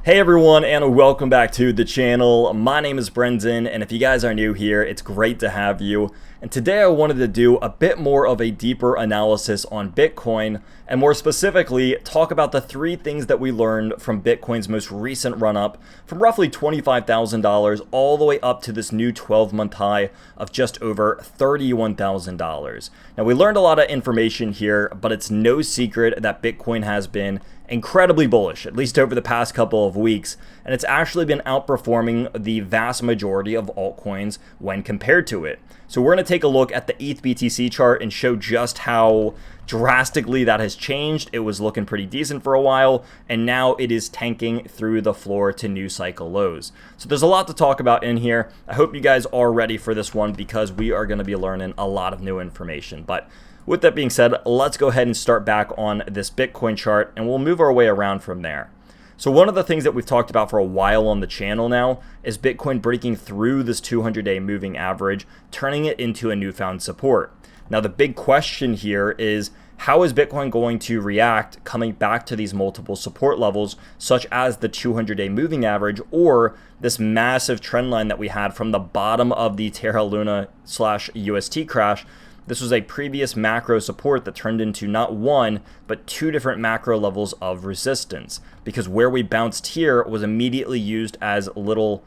Hey everyone, and welcome back to the channel. My name is Brendan, and if you guys are new here, it's great to have you. And today I wanted to do a bit more of a deeper analysis on Bitcoin, and more specifically, talk about the three things that we learned from Bitcoin's most recent run-up from roughly $25,000 all the way up to this new 12-month high of just over $31,000. Now, we learned a lot of information here, but it's no secret that Bitcoin has been incredibly bullish, at least over the past couple of weeks, and it's actually been outperforming the vast majority of altcoins when compared to it. So we're going to take a look at the ETH BTC chart and show just how drastically that has changed. It was looking pretty decent for a while, and now it is tanking through the floor to new cycle lows. So there's a lot to talk about in here. I hope you guys are ready for this one because we are going to be learning a lot of new information. But with that being said, let's go ahead and start back on this Bitcoin chart, and we'll move our way around from there. So one of the things that we've talked about for a while on the channel now is Bitcoin breaking through this 200-day moving average, turning it into a newfound support. Now, the big question here is, how is Bitcoin going to react coming back to these multiple support levels, such as the 200-day moving average or this massive trend line that we had from the bottom of the Terra Luna / UST crash? This was a previous macro support that turned into not one, but two different macro levels of resistance, because where we bounced here was immediately used as little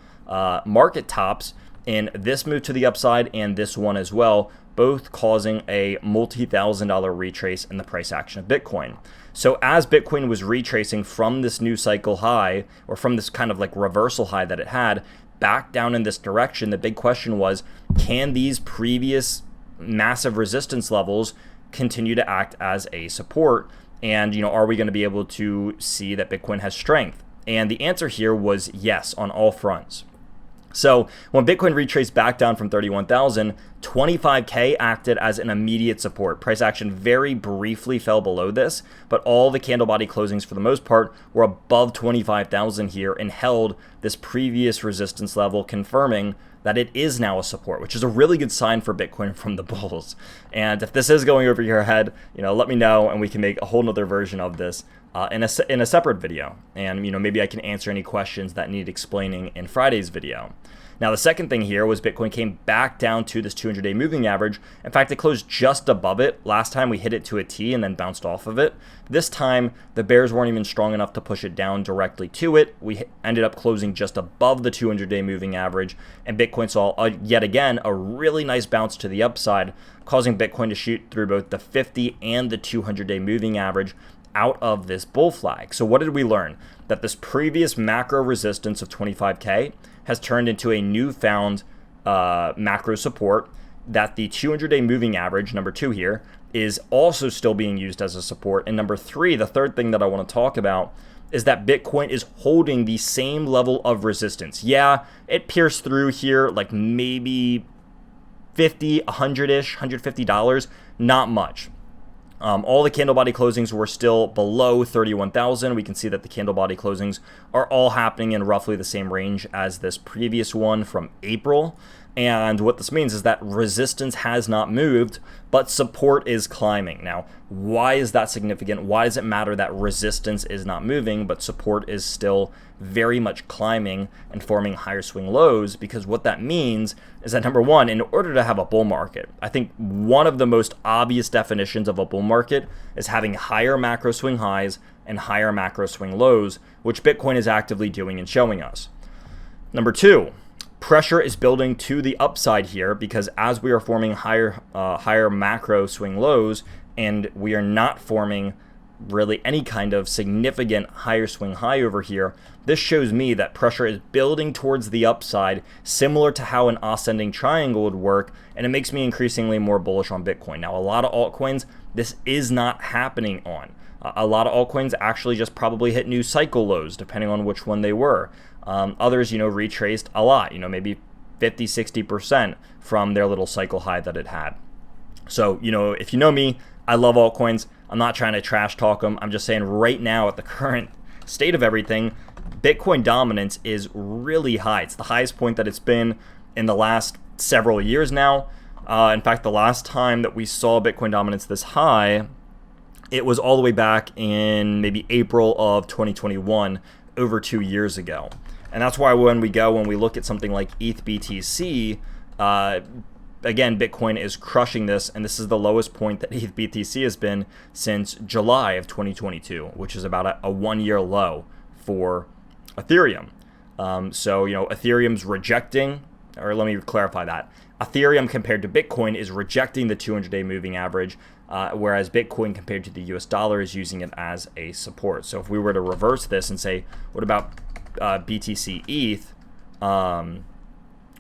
market tops in this move to the upside and this one as well, both causing a multi-$1,000 retrace in the price action of Bitcoin. So as Bitcoin was retracing from this new cycle high, or from this kind of like reversal high that it had, back down in this direction, the big question was, can these previous massive resistance levels continue to act as a support? And, are we going to be able to see that Bitcoin has strength? And the answer here was yes on all fronts. So when Bitcoin retraced back down from 31,000, 25K acted as an immediate support. Price action very briefly fell below this, but all the candle body closings for the most part were above 25,000 here and held this previous resistance level, confirming that it is now a support, which is a really good sign for Bitcoin from the bulls. And if this is going over your head, let me know, and we can make a whole nother version of this in a separate video. And maybe I can answer any questions that need explaining in Friday's video. Now, the second thing here was Bitcoin came back down to this 200-day moving average. In fact, it closed just above it. Last time we hit it to a T and then bounced off of it. This time, the bears weren't even strong enough to push it down directly to it. We ended up closing just above the 200-day moving average, and Bitcoin saw yet again a really nice bounce to the upside, causing Bitcoin to shoot through both the 50 and the 200-day moving average out of this bull flag. So what did we learn? That this previous macro resistance of 25K has turned into a newfound macro support, that the 200-day moving average, number 2 here, is also still being used as a support. And number 3, the third thing that I want to talk about, is that Bitcoin is holding the same level of resistance. Yeah, it pierced through here like maybe 50, 100-ish, $150, not much. All the candle body closings were still below 31,000. We can see that the candle body closings are all happening in roughly the same range as this previous one from April. And what this means is that resistance has not moved, but support is climbing. Now, why is that significant? Why does it matter that resistance is not moving, but support is still very much climbing and forming higher swing lows? Because what that means is that, number one, in order to have a bull market, I think one of the most obvious definitions of a bull market is having higher macro swing highs and higher macro swing lows, which Bitcoin is actively doing and showing us. Number two, pressure is building to the upside here, because as we are forming higher macro swing lows, and we are not forming really any kind of significant higher swing high over here, this shows me that pressure is building towards the upside, similar to how an ascending triangle would work, and it makes me increasingly more bullish on Bitcoin. Now, a lot of altcoins, this is not happening on. A lot of altcoins actually just probably hit new cycle lows, depending on which one they were. Others, retraced a lot, maybe 50, 60% from their little cycle high that it had. So, if you know me, I love altcoins. I'm not trying to trash talk them. I'm just saying right now, at the current state of everything, Bitcoin dominance is really high. It's the highest point that it's been in the last several years now. In fact, the last time that we saw Bitcoin dominance this high, it was all the way back in maybe April of 2021, over 2 years ago. And that's why when we look at something like ETH BTC, again, Bitcoin is crushing this, and this is the lowest point that ETH BTC has been since July of 2022, which is about a 1-year low for Ethereum. So, Ethereum's rejecting, or let me clarify that. Ethereum compared to Bitcoin is rejecting the 200-day moving average, whereas Bitcoin compared to the US dollar is using it as a support. So if we were to reverse this and say, what about BTC ETH?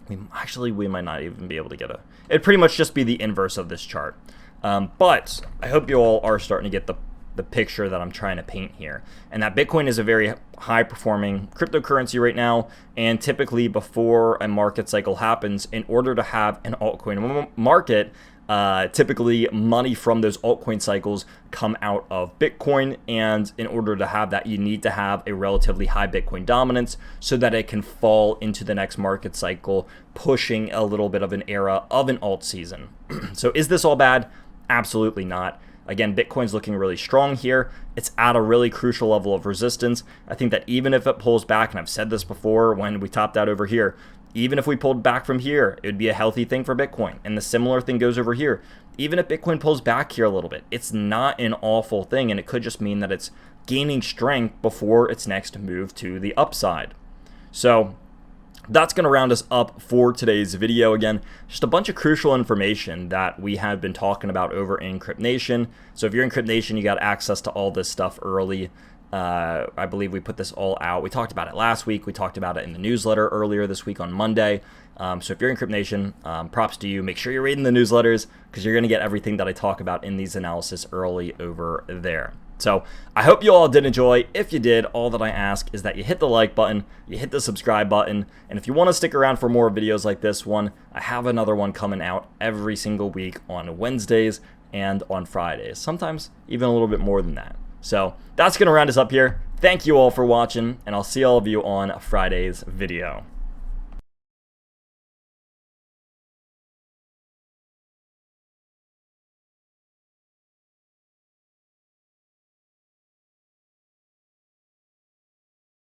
We might not even be able to get it'd pretty much just be the inverse of this chart. But I hope you all are starting to get the picture that I'm trying to paint here, and that Bitcoin is a very high performing cryptocurrency right now. And typically before a market cycle happens, in order to have an altcoin market, typically money from those altcoin cycles come out of Bitcoin, and in order to have that, you need to have a relatively high Bitcoin dominance so that it can fall into the next market cycle, pushing a little bit of an era of an alt season. So is this all bad? Absolutely not. Again, Bitcoin's looking really strong here. It's at a really crucial level of resistance. I think that even if it pulls back, and I've said this before when we topped out over here, even if we pulled back from here, it would be a healthy thing for Bitcoin. And the similar thing goes over here. Even if Bitcoin pulls back here a little bit, it's not an awful thing, and it could just mean that it's gaining strength before its next move to the upside. So that's going to round us up for today's video. Again, just a bunch of crucial information that we have been talking about over in Crypt Nation. So if you're in Crypt Nation, you got access to all this stuff early. I believe we put this all out. We talked about it last week. We talked about it in the newsletter earlier this week on Monday. So if you're in Crypt Nation, props to you. Make sure you're reading the newsletters, because you're going to get everything that I talk about in these analysis early over there. So I hope you all did enjoy. If you did, all that I ask is that you hit the like button, you hit the subscribe button, and if you want to stick around for more videos like this one, I have another one coming out every single week on Wednesdays and on Fridays, sometimes even a little bit more than that. So that's going to round us up here. Thank you all for watching, and I'll see all of you on Friday's video.